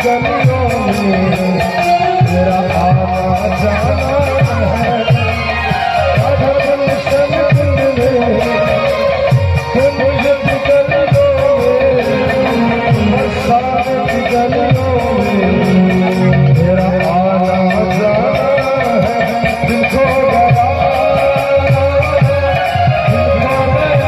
गलियों में मेरा आना जाना है। राधा गुलशन कुंज में कुंज की गलियों में बरसात की गलियों में मेरा आना जाना है। दिल खो गया, दिल खो गया,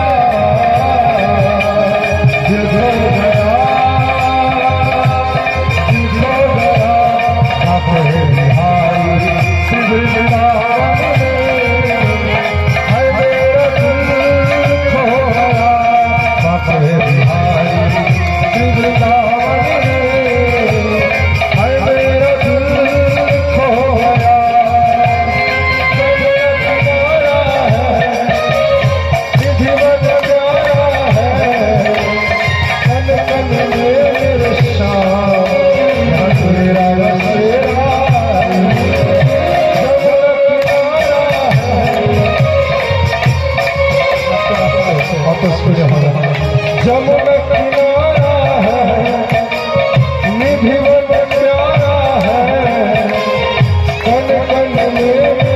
जमुना किनारा है, निधि वन प्यारा है, कन कन में